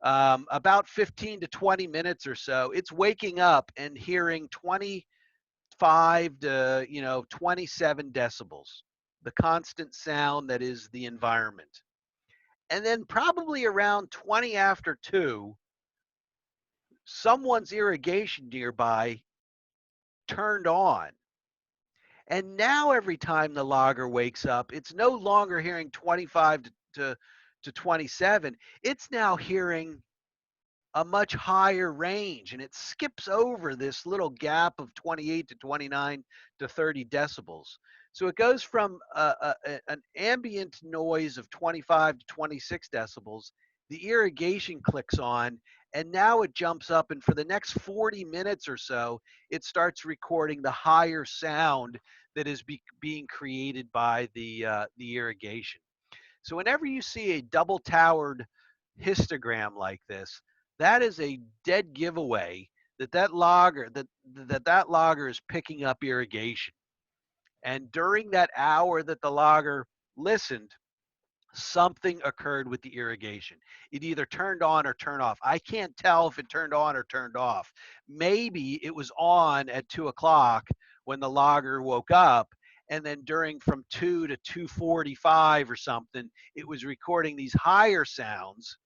about 15 to 20 minutes or so, it's waking up and hearing 25 to 27 decibels, the constant sound that is the environment. And then probably around 20 after 2, someone's irrigation nearby turned on. And now every time the logger wakes up, it's no longer hearing 25 to 27. It's now hearing a much higher range, and it skips over this little gap of 28 to 29 to 30 decibels. So it goes from an ambient noise of 25 to 26 decibels, the irrigation clicks on, and now it jumps up, and for the next 40 minutes or so, it starts recording the higher sound that is being created by the irrigation. So whenever you see a double towered histogram like this, that is a dead giveaway that logger is picking up irrigation. And during that hour that the logger listened, something occurred with the irrigation. It either turned on or turned off. I can't tell if it turned on or turned off. Maybe it was on at 2 o'clock when the logger woke up, and then from 2 to 2:45 or something, it was recording these higher sounds.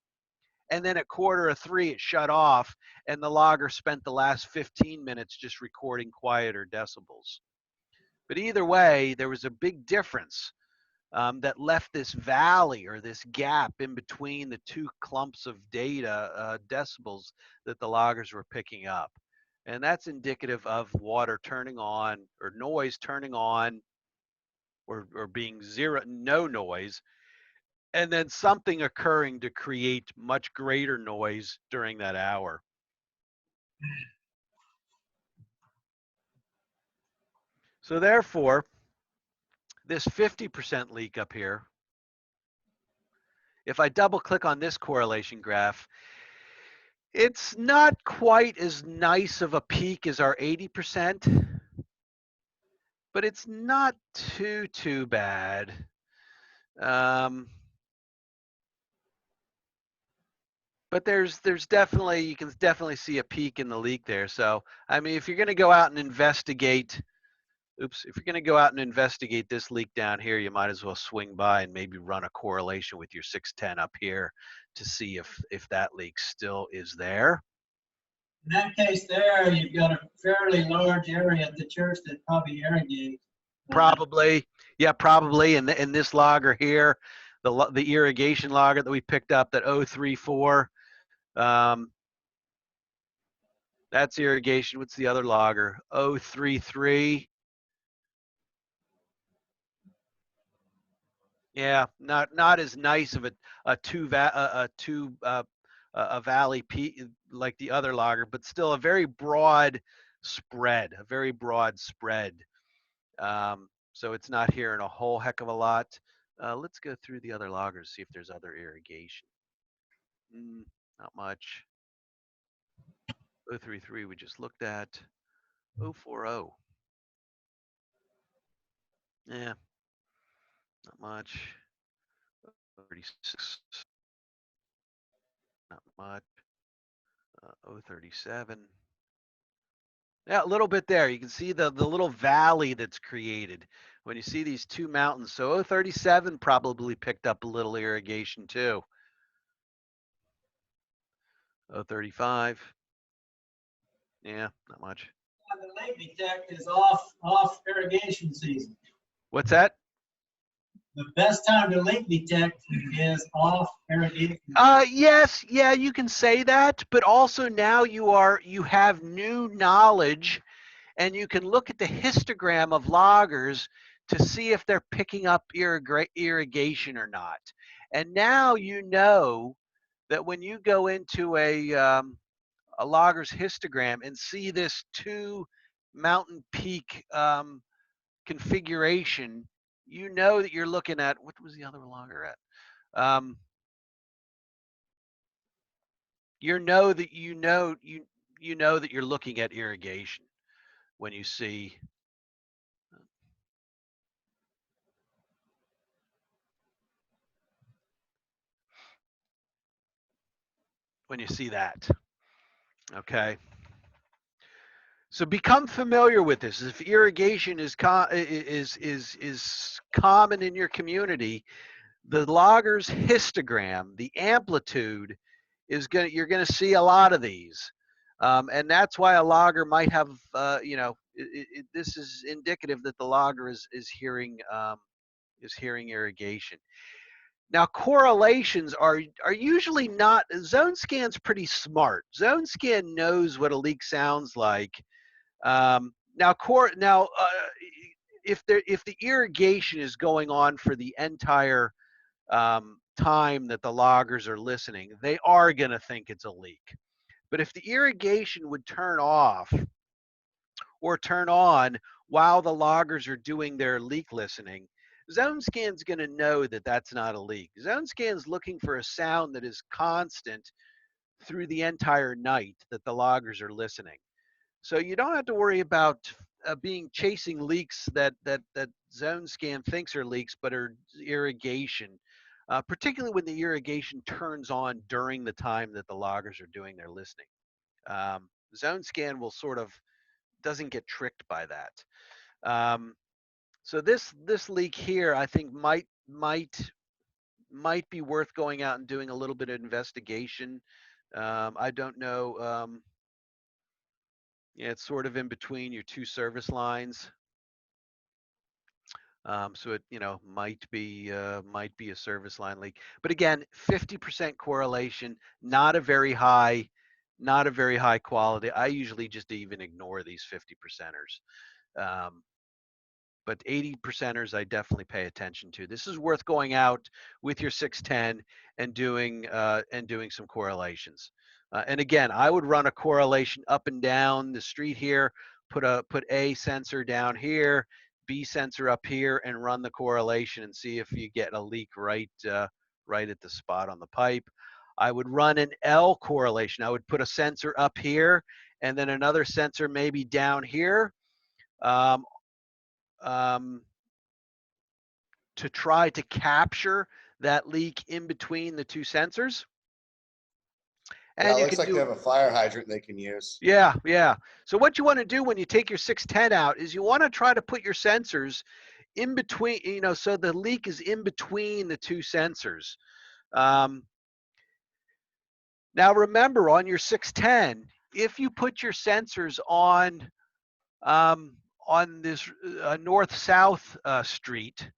And then at 2:45, it shut off, and the logger spent the last 15 minutes just recording quieter decibels. But either way, there was a big difference that left this valley or this gap in between the two clumps of data, decibels, that the loggers were picking up. And that's indicative of water turning on or noise turning on or being no noise, and then something occurring to create much greater noise during that hour. So therefore, this 50% leak up here, if I double click on this correlation graph, it's not quite as nice of a peak as our 80%, but it's not too bad. But there's definitely, you can definitely see a peak in the leak there. So, I mean, if you're going to go out and investigate, if you're going to go out and investigate this leak down here, you might as well swing by and maybe run a correlation with your 610 up here to see if that leak still is there. In that case there, you've got a fairly large area at the church that probably irrigates. Probably, yeah, probably. And in this logger here, the irrigation logger that we picked up, that 034, that's irrigation. What's the other logger? 033. Yeah, not as nice of a valley peak like the other logger, but still a very broad spread, so it's not hearing a whole heck of a lot. Let's go through the other loggers, see if there's other irrigation. Not much. 033 we just looked at. 040. Yeah, not much. 36. Not much. 037. Yeah, a little bit there. You can see the little valley that's created when you see these two mountains. So 037 probably picked up a little irrigation too. 035. Yeah, not much. The lake detect is off irrigation season. What's that? the best time to leak detect is off irrigation. Yes, yeah, you can say that, but also now you have new knowledge, and you can look at the histogram of loggers to see if they're picking up irrigation or not. And now you know that when you go into a logger's histogram and see this 2 mountain peak configuration, you know that you're looking at, what was the other logger at? You know that you know that you're looking at irrigation when you see that. Okay. So become familiar with this. If irrigation is common in your community, the logger's histogram, the amplitude you're going to see a lot of these. And that's why a logger might have, this is indicative that the logger is hearing irrigation. Now correlations are usually not. Zone Scan's pretty smart. Zone Scan knows what a leak sounds like. If the irrigation is going on for the entire time that the loggers are listening, they are going to think it's a leak. But if the irrigation would turn off or turn on while the loggers are doing their leak listening, Zone Scan's going to know that that's not a leak. Zone Scan's looking for a sound that is constant through the entire night that the loggers are listening. So you don't have to worry about chasing leaks that Zone Scan thinks are leaks, but are irrigation, particularly when the irrigation turns on during the time that the loggers are doing their listening. Zone Scan will sort of doesn't get tricked by that. So this leak here, I think might be worth going out and doing a little bit of investigation. I don't know. Yeah, it's sort of in between your 2 service lines. So it, might be a service line leak. But again, 50% correlation, not a very high quality. I usually just even ignore these 50%ers. But 80%ers I definitely pay attention to. This is worth going out with your 610 and doing some correlations. And again, I would run a correlation up and down the street here, put a sensor down here, B sensor up here, and run the correlation and see if you get a leak right at the spot on the pipe. I would run an L correlation. I would put a sensor up here and then another sensor maybe down here. To try to capture that leak in between the 2 sensors. And Yeah, it you looks can like they have a fire hydrant they can use. Yeah, yeah. So what you want to do when you take your 610 out is you want to try to put your sensors in between, so the leak is in between the 2 sensors. Now remember, on your 610, if you put your sensors on this north-south street,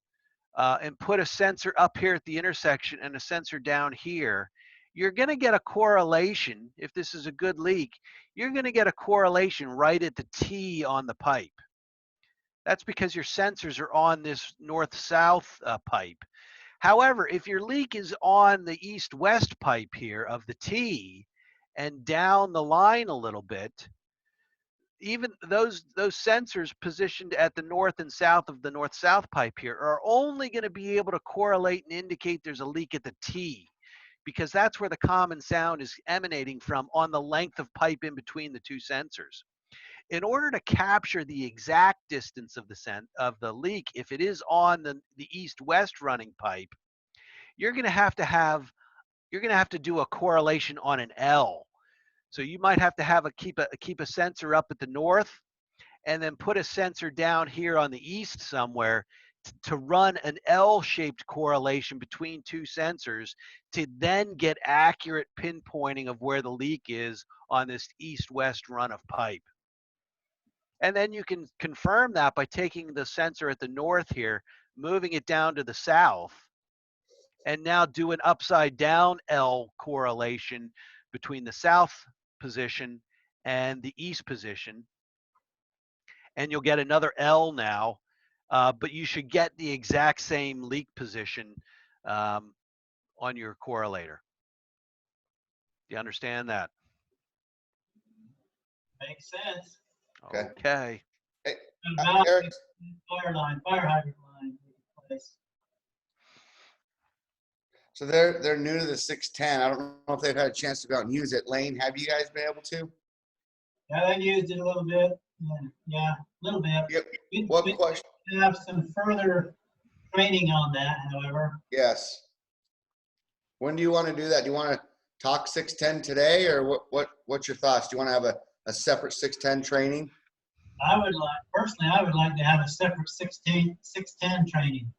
and put a sensor up here at the intersection and a sensor down here, you're going to get a correlation. If this is a good leak, you're going to get a correlation right at the T on the pipe. That's because your sensors are on this north-south pipe. However, if your leak is on the east-west pipe here of the T and down the line a little bit, even those sensors positioned at the north and south of the north-south pipe here are only going to be able to correlate and indicate there's a leak at the T, because that's where the common sound is emanating from on the length of pipe in between the 2 sensors. In order to capture the exact distance of the leak, if it is on the east-west running pipe, you're going to have to do a correlation on an L. So you might have to keep a sensor up at the north and then put a sensor down here on the east somewhere to run an L-shaped correlation between 2 sensors to then get accurate pinpointing of where the leak is on this east-west run of pipe. And then you can confirm that by taking the sensor at the north here, moving it down to the south, and now do an upside down L correlation between the south position and the east position, and you'll get another L now, but you should get the exact same leak position on your correlator. Do you understand that? Makes sense. Okay. Okay. About Eric, fire hydrant line. Place. so they're new to the 610. I don't know if they've had a chance to go out and use it. Lane, have you guys been able to? Yeah, I used it a little bit. Yeah, a little bit. Yep. We What question? have some further training on that, however. Yes. When do you want to do that? Do you want to talk 610 today, or what's your thoughts? Do you want to have a separate 610 training? I would like to have a separate 610 training.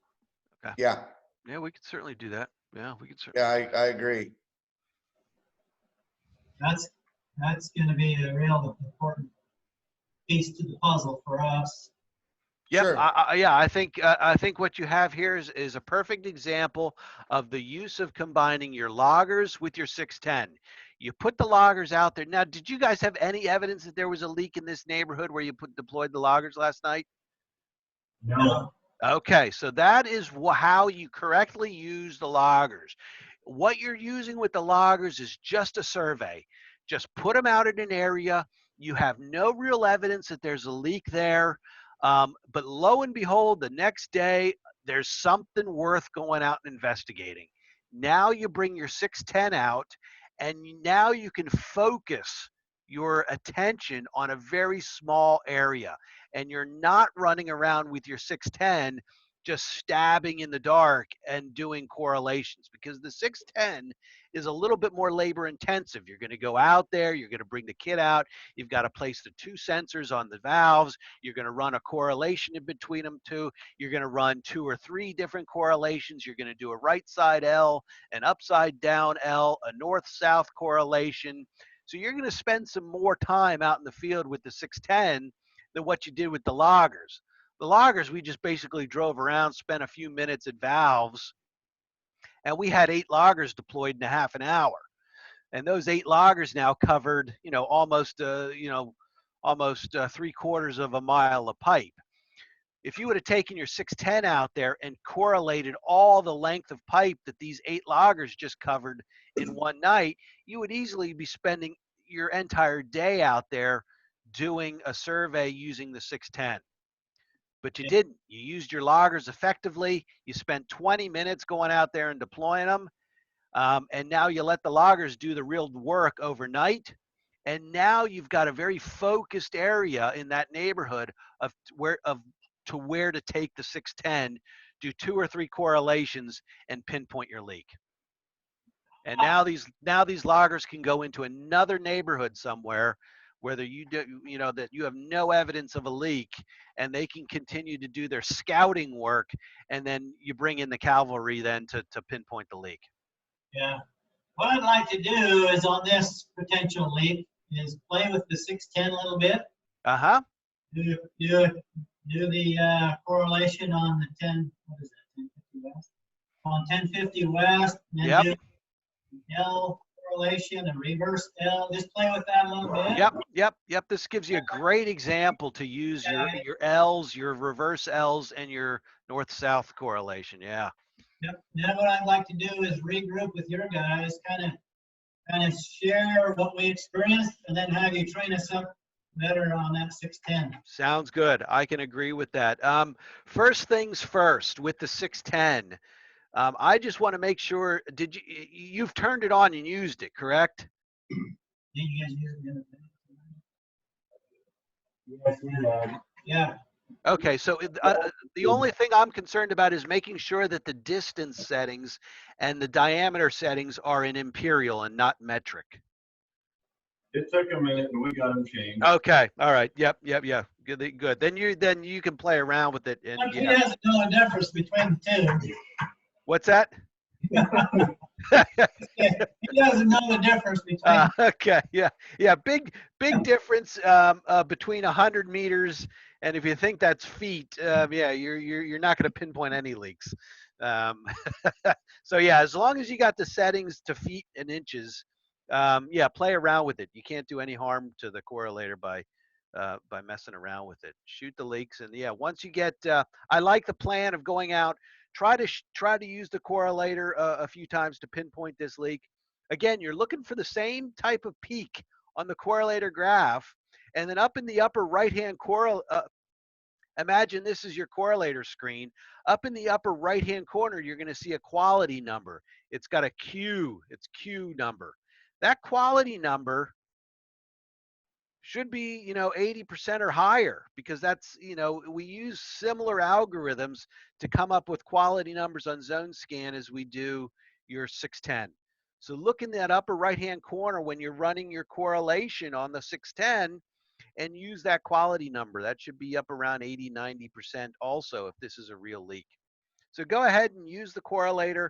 Okay. Yeah. Yeah, we could certainly do that. Yeah, we could certainly. Yeah, I agree. That's going to be a real important piece to the puzzle for us. Yep. Sure. I think what you have here is a perfect example of the use of combining your loggers with your 610. You put the loggers out there. Now, did you guys have any evidence that there was a leak in this neighborhood where you deployed the loggers last night? No. Okay, so that is how you correctly use the loggers. What you're using with the loggers is just a survey. Just put them out in an area. You have no real evidence that there's a leak there. But lo and behold, the next day, there's something worth going out and investigating. Now you bring your 610 out, and now you can focus your attention on a very small area. And you're not running around with your 610 just stabbing in the dark and doing correlations, because the 610 is a little bit more labor intensive. You're going to go out there, you're going to bring the kit out, you've got to place the 2 sensors on the valves, you're going to run a correlation in between them two, you're going to run 2 or 3 different correlations, you're going to do a right side L, an upside down L, a north-south correlation. So you're going to spend some more time out in the field with the 610 than what you did with the loggers. The loggers, we just basically drove around, spent a few minutes at valves, and we had 8 loggers deployed in a half an hour. And those 8 loggers now covered, almost 3/4 of a mile of pipe. If you would have taken your 610 out there and correlated all the length of pipe that these 8 loggers just covered in one night, you would easily be spending your entire day out there doing a survey using the 610. But you didn't. You used your loggers effectively. You spent 20 minutes going out there and deploying them. And now you let the loggers do the real work overnight. And now you've got a very focused area in that neighborhood to where to take the 610, do 2 or 3 correlations, and pinpoint your leak. And now these loggers can go into another neighborhood somewhere where that you have no evidence of a leak, and they can continue to do their scouting work, and then you bring in the cavalry then to pinpoint the leak. Yeah. What I'd like to do is on this potential leak is play with the 610 a little bit. Uh-huh. Do the correlation on the 1050 west. On 1050 west, and then do L correlation and reverse L. Just play with that a little bit. Yep. This gives you a great example to use your L's, your reverse L's, and your north-south correlation. Yeah. Yep. Then what I'd like to do is regroup with your guys, kind of share what we experienced, and then have you train us up better on that 610. Sounds good. I can agree with that. First things first with the 610. I just want to make sure, you've turned it on and used it, correct? Did you guys use it the other day? Yes, we have. Yeah. Okay, so the only thing I'm concerned about is making sure that the distance settings and the diameter settings are in imperial and not metric. It took a minute and we got them changed. Okay, all right, yep. Good. Then you can play around with it. And He doesn't know the difference between the two. What's that? He doesn't know the difference between. Okay, yeah. Big difference between 100 meters And if you think that's feet, yeah, you're not going to pinpoint any leaks. Um, so yeah, as long as you got the settings to feet and inches, yeah, play around with it. You can't do any harm to the correlator by messing around with it. Shoot the leaks, and yeah, once you get, I like the plan of going out. Try to use the correlator a few times to pinpoint this leak. Again, you're looking for the same type of peak on the correlator graph, and then up in the upper right-hand imagine this is your correlator screen. Up in the upper right-hand corner, you're going to see a quality number. It's got a Q. It's Q number. That quality number should be, 80% or higher, because that's, we use similar algorithms to come up with quality numbers on zone scan as we do your 610. So look in that upper right-hand corner when you're running your correlation on the 610 and use that quality number. That should be up around 80, 90% also if this is a real leak. So go ahead and use the correlator,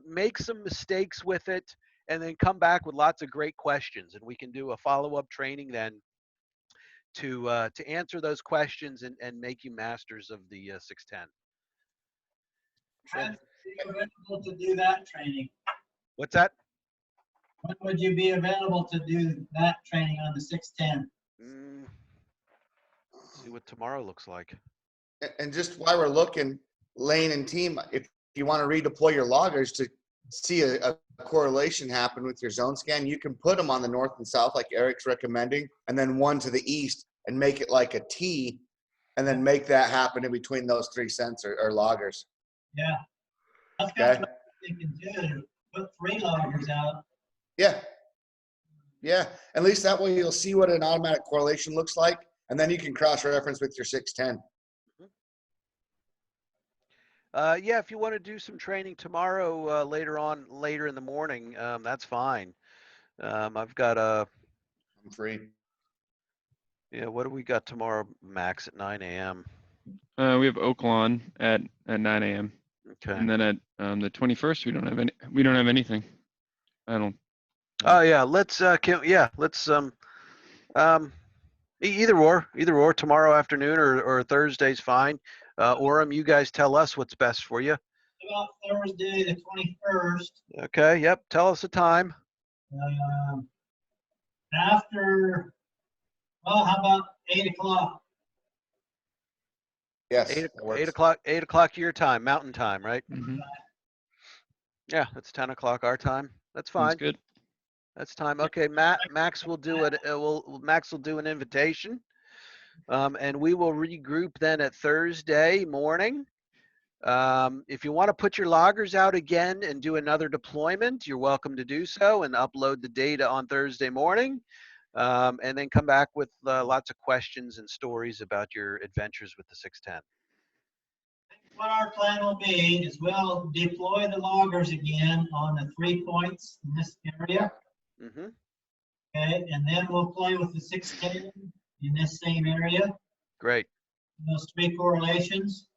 make some mistakes with it, and then come back with lots of great questions. And we can do a follow-up training then to answer those questions and make you masters of the 610. When would you be available to do that training? What's that? When would you be available to do that training on the 610? See what tomorrow looks like. And just while we're looking, Lane and team, if you want to redeploy your loggers to see a correlation happen with your zone scan, you can put them on the north and south like Eric's recommending, and then one to the east and make it like a T, and then make that happen in between those three sensor or loggers. Yeah. That's Okay. kind of what you can do. Put 3 loggers out. Yeah. Yeah. At least that way you'll see what an automatic correlation looks like, and then you can cross-reference with your 610. Yeah, if you want to do some training tomorrow later in the morning, that's fine. I've got I'm free. yeah, what do we got tomorrow, Max, at 9 a.m.? We have Oaklawn at 9 a.m. Okay. And then at the 21st, we don't have anything. I don't. Oh yeah, let's either or tomorrow afternoon or Thursday's fine. Orem, you guys tell us what's best for you. About Thursday, the 21st. Okay. Yep. Tell us the time. After, well, how about 8 o'clock? Yes. 8 that works. o'clock. 8 o'clock your time, Mountain Time, right? Mhm. Yeah, that's 10 o'clock our time. That's Sounds fine. good. That's time. Okay, Max will do it. Max will do an invitation, and we will regroup then at Thursday morning. If you want to put your loggers out again and do another deployment, you're welcome to do so and upload the data on Thursday morning, and then come back with lots of questions and stories about your adventures with the 610. What our plan will be is we'll deploy the loggers again on the 3 points in this area. Mm-hmm. Okay, and then we'll play with the 610 in this same area. Great. Those 3 correlations.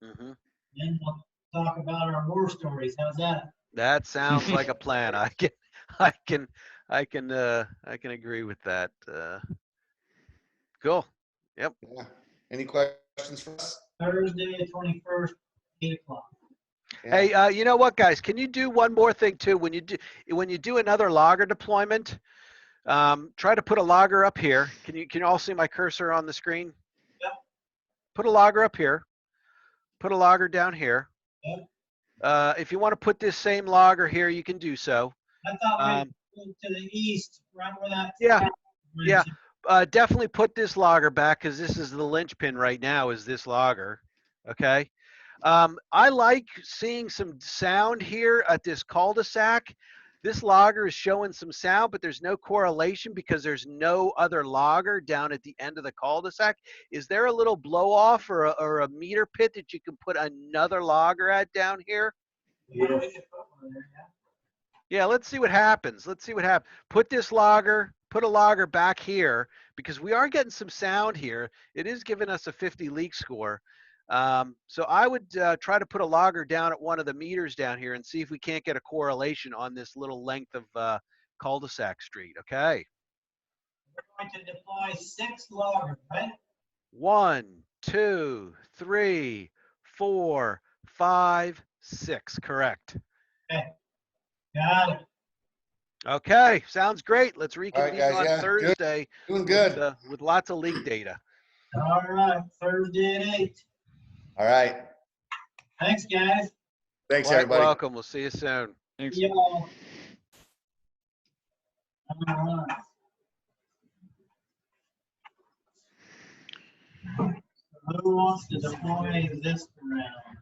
Mm-hmm. Then we'll talk about our war stories. How's that? That sounds like a plan. I can agree with that. Cool. Yep. Yeah. Any questions for us? Thursday, 21st, 8 o'clock. Yeah. Hey, you know what, guys? Can you do one more thing too? When you do another logger deployment, try to put a logger up here. Can you all see my cursor on the screen? Yep. Put a logger up here. Put a logger down here. Yep. If you want to put this same logger here, you can do so. I thought we went to the east, right where that. Yeah. Yeah. Definitely put this logger back, because this is the linchpin right now, is this logger. Okay. I like seeing some sound here at this cul-de-sac. This logger is showing some sound, but there's no correlation because there's no other logger down at the end of the cul-de-sac. Is there a little blow off or a meter pit that you can put another logger at down here? Yeah. Yeah, let's see what happens. Let's see what happens. Put this logger, put a logger back here, because we are getting some sound here. It is giving us a 50 leak score. So I would try to put a logger down at one of the meters down here and see if we can't get a correlation on this little length of cul-de-sac street. Okay. We're going to deploy 6 loggers, right? 1, 2, 3, 4, 5, 6. Correct. Got it. Okay, sounds great. Let's All right, reconvene guys. on Yeah, good. Thursday Doing good. with lots of leak data. All right, Thursday at 8. All right. Thanks, guys. Thanks, Quite everybody. welcome. We'll see you soon. Thanks. See y'all. All right. Who wants to deploy this around?